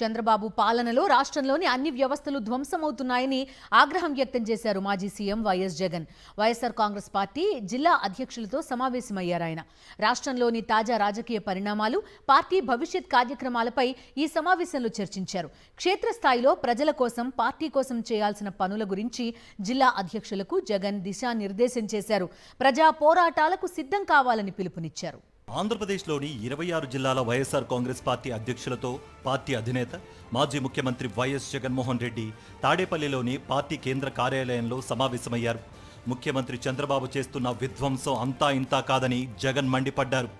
చంద్రబాబు పాలనలో రాష్ట్రంలోని అన్ని వ్యవస్థలు ధ్వంసమవుతున్నాయని ఆగ్రహం వ్యక్తం చేశారు మాజీ CM YS Jagan. YSR Congress party జిల్లా అధ్యక్షులతో సమావేశమయ్యారు ఆయన. రాష్ట్రంలోని తాజా రాజకీయ పరిణామాలు, పార్టీ భవిష్యత్ కార్యక్రమాలపై ఈ సమావేశంలో చర్చించారు. క్షేత్రస్థాయిలో ప్రజల కోసం, పార్టీ కోసం చేయాల్సిన పనుల గురించి జిల్లా అధ్యక్షులకు జగన్ దిశానిర్దేశం చేశారు. ప్రజా పోరాటాలకు సిద్ధం కావాలని పిలుపునిచ్చారు. ఆంధ్రప్రదేశ్లోని 26 జిల్లాల వైఎస్ఆర్ కాంగ్రెస్ పార్టీ అధ్యక్షులతో పార్టీ అధినేత మాజీ ముఖ్యమంత్రి వైఎస్ జగన్మోహన్ రెడ్డి తాడేపల్లిలోని పార్టీ కేంద్ర కార్యాలయంలో సమావేశమయ్యారు. ముఖ్యమంత్రి చంద్రబాబు చేస్తున్న విధ్వంసం అంతా ఇంతా కాదని జగన్ మండిపడ్డారు.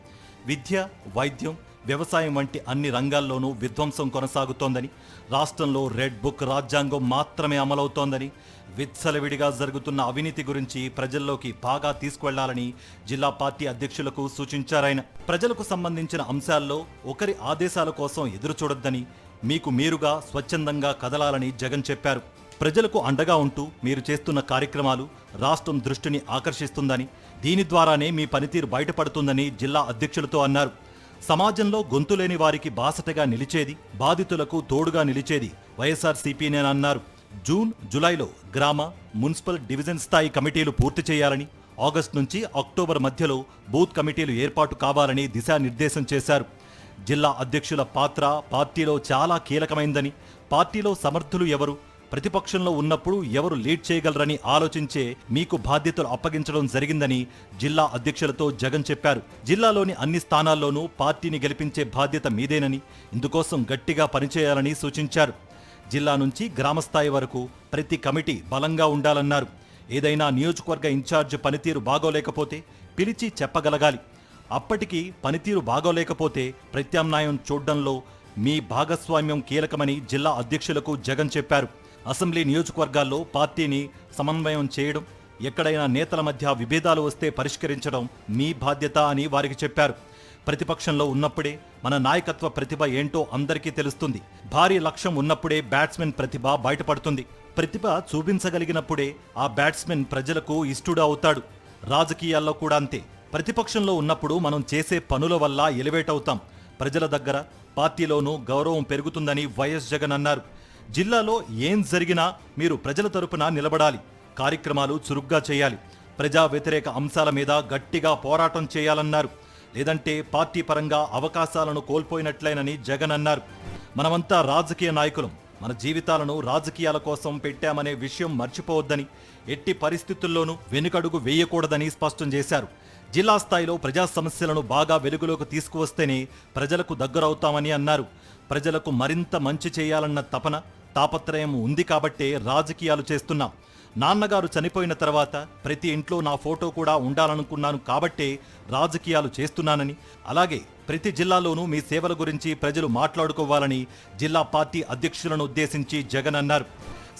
విద్య, వైద్యం, వ్యవసాయం వంటి అన్ని రంగాల్లోనూ విధ్వంసం కొనసాగుతోందని, రాష్ట్రంలో రెడ్ బుక్ రాజ్యాంగం మాత్రమే అమలవుతోందని, విచ్చలవిడిగా జరుగుతున్న అవినీతి గురించి ప్రజల్లోకి బాగా తీసుకువెళ్లాలని జిల్లా పార్టీ అధ్యక్షులకు సూచించారాయన. ప్రజలకు సంబంధించిన అంశాల్లో ఒకరి ఆదేశాల కోసం ఎదురు చూడొద్దని, మీకు మీరుగా స్వచ్ఛందంగా కదలాలని జగన్ చెప్పారు. ప్రజలకు అండగా ఉంటూ మీరు చేస్తున్న కార్యక్రమాలు రాష్ట్రం దృష్టిని ఆకర్షిస్తుందని, దీని ద్వారానే మీ పనితీరు బయటపడుతుందని జిల్లా అధ్యక్షులతో అన్నారు. సమాజంలో గొంతులేని వారికి బాసటగా నిలిచేది, బాధితులకు తోడుగా నిలిచేది వైఎస్ఆర్సీపీనేనన్నారు. జూన్, జూలైలో గ్రామ, మున్సిపల్ డివిజన్ స్థాయి కమిటీలు పూర్తి చేయాలని, ఆగస్టు నుంచి అక్టోబర్ మధ్యలో బూత్ కమిటీలు ఏర్పాటు కావాలని దిశానిర్దేశం చేశారు. జిల్లా అధ్యక్షుల పాత్ర పార్టీలో చాలా కీలకమైందని, పార్టీలో సమర్థులు ఎవరు, ప్రతిపక్షంలో ఉన్నప్పుడు ఎవరు లీడ్ చేయగలరని ఆలోచించే మీకు బాధ్యతలు అప్పగించడం జరిగిందని జిల్లా అధ్యక్షులతో జగన్ చెప్పారు. జిల్లాలోని అన్ని స్థానాల్లోనూ పార్టీని గెలిపించే బాధ్యత మీదేనని, ఇందుకోసం గట్టిగా పనిచేయాలని సూచించారు. జిల్లా నుంచి గ్రామస్థాయి వరకు ప్రతి కమిటీ బలంగా ఉండాలన్నారు. ఏదైనా నియోజకవర్గ ఇన్ఛార్జ్ పనితీరు బాగోలేకపోతే పిలిచి చెప్పగలగాలి. అప్పటికి పనితీరు బాగోలేకపోతే ప్రత్యామ్నాయం చూడడంలో మీ భాగస్వామ్యం కీలకమని జిల్లా అధ్యక్షులకు జగన్ చెప్పారు. అసెంబ్లీ నియోజకవర్గాల్లో పార్టీని సమన్వయం చేయడం, ఎక్కడైనా నేతల మధ్య విభేదాలు వస్తే పరిష్కరించడం మీ బాధ్యత అని వారికి చెప్పారు. ప్రతిపక్షంలో ఉన్నప్పుడే మన నాయకత్వ ప్రతిభ ఏంటో అందరికీ తెలుస్తుంది. భారీ లక్ష్యం ఉన్నప్పుడే బ్యాట్స్మెన్ ప్రతిభ బయటపడుతుంది. ప్రతిభ చూపించగలిగినప్పుడే ఆ బ్యాట్స్మెన్ ప్రజలకు ఇష్టుడు అవుతాడు. రాజకీయాల్లో కూడా అంతే. ప్రతిపక్షంలో ఉన్నప్పుడు మనం చేసే పనుల వల్ల ఎలివేట్ అవుతాం. ప్రజల దగ్గర, పార్టీలోనూ గౌరవం పెరుగుతుందని వైఎస్ జగన్ అన్నారు. జిల్లాలో ఏం జరిగినా మీరు ప్రజల తరపున నిలబడాలి. కార్యక్రమాలు చురుగ్గా చేయాలి. ప్రజా వ్యతిరేక అంశాల మీద గట్టిగా పోరాటం చేయాలన్నారు. లేదంటే పార్టీ పరంగా అవకాశాలను కోల్పోయినట్లేనని జగన్ అన్నారు. మనమంతా రాజకీయ నాయకులం. మన జీవితాలను రాజకీయాల కోసం పెట్టామనే విషయం మర్చిపోవద్దని, ఎట్టి పరిస్థితుల్లోనూ వెనుకడుగు వేయకూడదని స్పష్టం చేశారు. జిల్లా స్థాయిలో ప్రజా సమస్యలను బాగా వెలుగులోకి తీసుకువస్తేనే ప్రజలకు దగ్గరవుతామని అన్నారు. ప్రజలకు మరింత మంచి చేయాలన్న తపన, తాపత్రయం ఉంది కాబట్టే రాజకీయాలు చేస్తున్నాం. నాన్నగారు చనిపోయిన తర్వాత ప్రతి ఇంట్లో నా ఫోటో కూడా ఉండాలనుకున్నాను కాబట్టే రాజకీయాలు చేస్తున్నానని, అలాగే ప్రతి జిల్లాలోనూ మీ సేవల గురించి ప్రజలు మాట్లాడుకోవాలని జిల్లా పార్టీ అధ్యక్షులను ఉద్దేశించి జగన్ అన్నారు.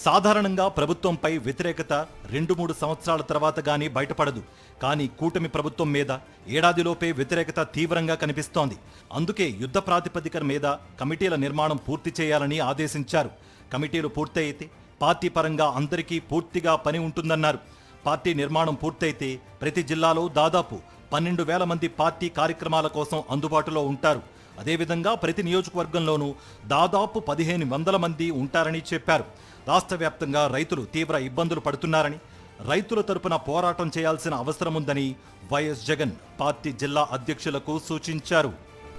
సాధారణంగా ప్రభుత్వంపై వ్యతిరేకత 2-3 సంవత్సరాల తర్వాత గానీ బయటపడదు. కానీ కూటమి ప్రభుత్వం మీద ఏడాదిలోపే వ్యతిరేకత తీవ్రంగా కనిపిస్తోంది. అందుకే యుద్ధ ప్రాతిపదిక మీద కమిటీల నిర్మాణం పూర్తి చేయాలని ఆదేశించారు. కమిటీలు పూర్తయితే పార్టీ పరంగా అందరికీ పూర్తిగా పని ఉంటుందన్నారు. పార్టీ నిర్మాణం పూర్తయితే ప్రతి జిల్లాలో దాదాపు 12,000 మంది పార్టీ కార్యక్రమాల కోసం అందుబాటులో ఉంటారు. అదేవిధంగా ప్రతి నియోజకవర్గంలోనూ దాదాపు 1,500 మంది ఉంటారని చెప్పారు. రాష్ట్ర వ్యాప్తంగా రైతులు తీవ్ర ఇబ్బందులు పడుతున్నారని, రైతుల తరపున పోరాటం చేయాల్సిన అవసరముందని వైఎస్ జగన్ పార్టీ జిల్లా అధ్యక్షులకు సూచించారు.